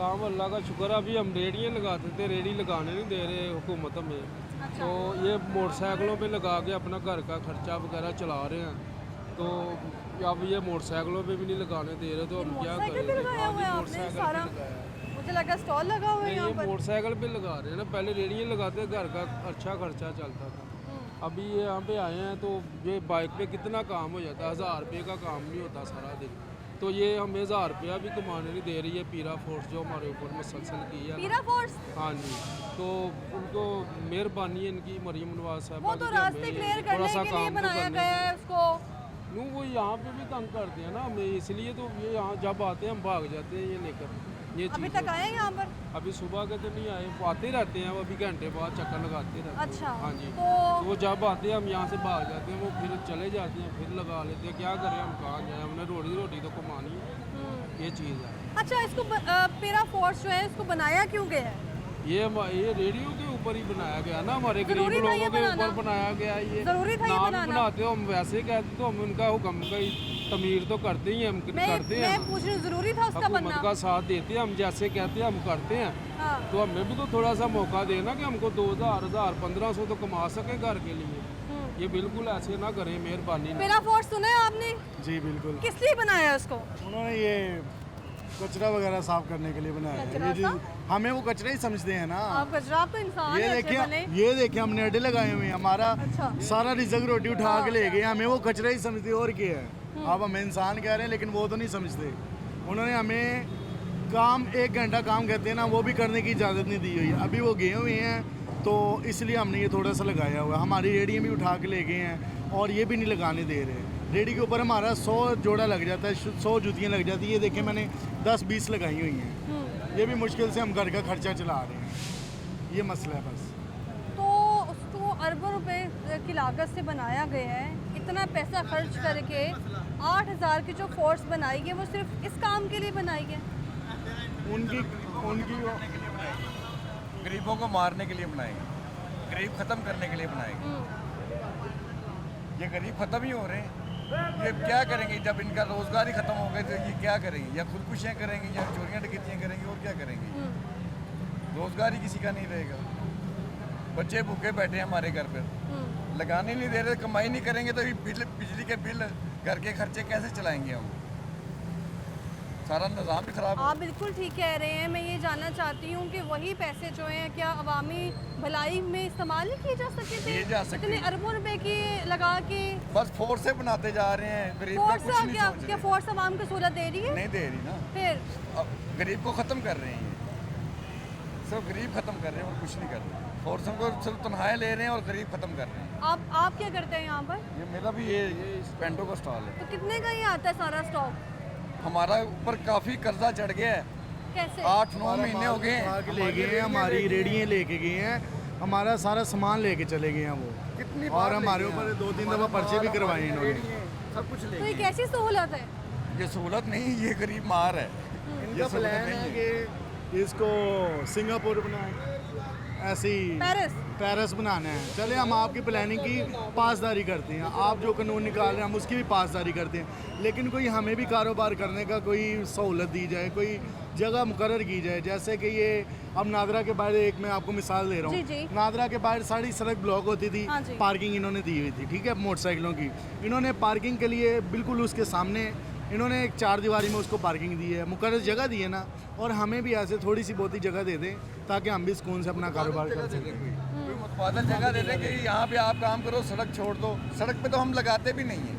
काम अल्लाह का शुक्र है। अभी हम रेडियाँ लगाते थे, रेडी लगाने नहीं दे रहे हुकूमत में। अच्छा। तो ये मोटरसाइकिलों पे लगा के अपना घर का खर्चा वगैरह चला रहे हैं। तो अब ये मोटरसाइकिलों पे भी नहीं लगाने दे रहे, तो हम क्या मोटरसाइकिल करें? पे लगाया हुआ है आपने मोटरसाइकिल सारा? पे लगाया है। मुझे लगा स्टॉल लगा हुआ है नहीं, यहाँ ये पर। मोटरसाइकिल पे लगा रहे हैं ना, पहले रेडियाँ लगाते घर का अच्छा खर्चा चलता था। अभी ये यहाँ पे आए हैं तो ये बाइक पे कितना काम हो जाता है, 1000 रुपये का काम नहीं होता सारा दिन। तो ये हमें 1000 रुपया भी कमाने नहीं दे रही है पीरा फोर्स, जो हमारे ऊपर मुसलसल की है। पीरा फोर्स? हाँ जी, तो उनको मेहरबानी है इनकी, मरियम नवाज साहब। वो तो रास्ते क्लियर करने के लिए बनाया गया है उसको। नू वो यहाँ पे भी तंग करते हैं ना हमें, इसलिए तो ये यहाँ जब आते हैं हम भाग जाते हैं ये लेकर। ये अभी चीज़ तक आए हैं यहाँ पर? अभी सुबह के तो नहीं आए, वो आते रहते हैं, वो अभी घंटे बाद चक्कर लगाते रहते हैं। अच्छा। हाँ जी, तो वो जब आते हैं हम यहाँ से भाग जाते हैं, वो फिर चले जाते हैं, फिर लगा लेते हैं। क्या करें, हम कहाँ जाए, हमने रोटी रोटी तो कमानी है, ये चीज़ है। अच्छा, इसको पीरा फोर्स जो है इसको बनाया क्यों गया है? ये रेडियो के ऊपर ही बनाया गया ना, हमारे गरीब जरूरी था ये लोगों के बनाना? ऊपर बनाया गया है ये। जरूरी था ये नाम बनाना? बनाते हो हम वैसे कहते तो हम उनका हुक्म का तमीर तो करते ही हैं, हम करते हैं। मैं पूछ रही हूँ, जरूरी था उसका हुकूमत बनना? का साथ देते हैं हम, जैसे कहते हैं हम करते हैं। हाँ। तो हमें भी तो थोड़ा सा मौका देना कि हमको 2000, 1500 तो कमा सके घर के लिए। ये बिल्कुल ऐसे ना करें, मेहरबानी। पीरा फोर्स सुना है आपने? जी बिल्कुल। किस लिए बनाया उसको? उन्होंने ये कचरा वगैरह साफ करने के लिए बनाया कचरा है। साफ? हमें वो कचरा ही समझते हैं ना। आप कचरा, आप तो इंसान ये है, अच्छे देखिए, बने। ये देखिए हमने अड्डे लगाए हुए हैं, हमारा अच्छा। सारा रिजक रोटी उठा के ले गए, हमें वो कचरा ही समझते और क्या है। आप हमें इंसान कह रहे हैं लेकिन वो तो नहीं समझते। उन्होंने हमें काम 1 घंटा काम कहते हैं ना, वो भी करने की इजाज़त नहीं दी हुई है। अभी वो गए हुए हैं तो इसलिए हमने ये थोड़ा सा लगाया हुआ है। हमारी रेडियाँ भी उठा के ले गए हैं और ये भी नहीं लगाने दे रहे। रेडी के ऊपर हमारा 100 जोड़ा लग जाता है, 100 जूतियाँ लग जाती है। ये देखिए मैंने 10-20 लगाई हुई हैं। ये भी मुश्किल से हम घर का खर्चा चला रहे हैं, ये मसला है बस। तो उसको अरबों रुपए की लागत से बनाया गया है, इतना पैसा खर्च करके 8000 की जो फोर्स बनाई है वो सिर्फ इस काम के लिए बनाई है। उनकी गरीबों को मारने के लिए बनाएंगे, गरीब खत्म करने के लिए बनाएंगे। ये गरीब खत्म ही हो रहे हैं, ये क्या करेंगे जब इनका रोजगार ही खत्म हो गए तो ये क्या करेंगे? या खुदकुशियाँ करेंगे या चोरियाँ डकैतियाँ करेंगे और क्या करेंगे? रोजगार ही किसी का नहीं रहेगा। बच्चे भूखे बैठे हैं हमारे घर पर, लगाने नहीं दे रहे, कमाई नहीं करेंगे तो बिजली के बिल, घर के खर्चे कैसे चलाएंगे हम? सारा निज़ाम भी खराब है। आप बिल्कुल ठीक कह रहे हैं। मैं ये जानना चाहती हूँ कि वही पैसे जो हैं क्या अवामी भलाई में इस्तेमाल नहीं किए जा सकते थे? किए जा सकते इतने हैं। अरबों रुपए की लगा के बस फोर्स से बनाते जा रहे हैं, गरीब का फोर्स कुछ नहीं क्या, सोच क्या रहे। फोर्स अवाम को सहूलत दे रही है? नहीं दे रही ना, फिर अब गरीब को ख़त्म कर रहे हैं ये सब, गरीब ख़त्म कर रहे हैं और कुछ नहीं कर रहे। फोर्सों को सिर्फ तनख्वाहें ले रहे हैं और गरीब ख़त्म कर रहे हैं। आप क्या करते हैं यहाँ पर? ये मेरा भी ये पेंटो का स्टॉल है। तो कितने का ये आता है सारा स्टॉक? हमारा ऊपर काफ़ी कर्जा चढ़ गया है, कैसे? 8-9 महीने हो गए उठा हैं। के ले गए हैं, हमारी रेडियाँ लेके गए हैं, हमारा सारा सामान लेके चले गए हैं वो। कितनी और बार हमारे ले गए ऊपर हैं। 2-3 दफ़ा पर्चे भी करवाए इन्होंने। सब कुछ ले तो ये गए। कैसी सहूलत है? ये सहूलत नहीं, ये गरीब मार है। इनका सहूलत प्लान नहीं है कि इसको सिंगापुर बनाए, ऐसे ही पेरिस बनाना है। चले हम आपकी प्लानिंग की पासदारी करते हैं, आप जो कानून निकाल रहे हैं हम उसकी भी पासदारी करते हैं, लेकिन कोई हमें भी कारोबार करने का कोई सहूलत दी जाए, कोई जगह मुकर्रर की जाए। जैसे कि ये अब नादरा के बाहर, एक मैं आपको मिसाल दे रहा जी, जी। हूँ, नादरा के बाहर सारी सड़क ब्लॉक होती थी, हाँ जी। पार्किंग इन्होंने दी हुई थी, ठीक है, मोटरसाइकिलों की। इन्होंने पार्किंग के लिए बिल्कुल उसके सामने इन्होंने एक 4 दीवारी में उसको पार्किंग दी है, मुकर्रर जगह दी है ना। और हमें भी ऐसे थोड़ी सी बहुत ही जगह दे दें ताकि हम भी सुकून से अपना कारोबार कर सकें। कोई मुतबादल जगह दे दें कि यहाँ पे आप काम करो, सड़क छोड़ दो। सड़क पे तो हम लगाते भी नहीं हैं,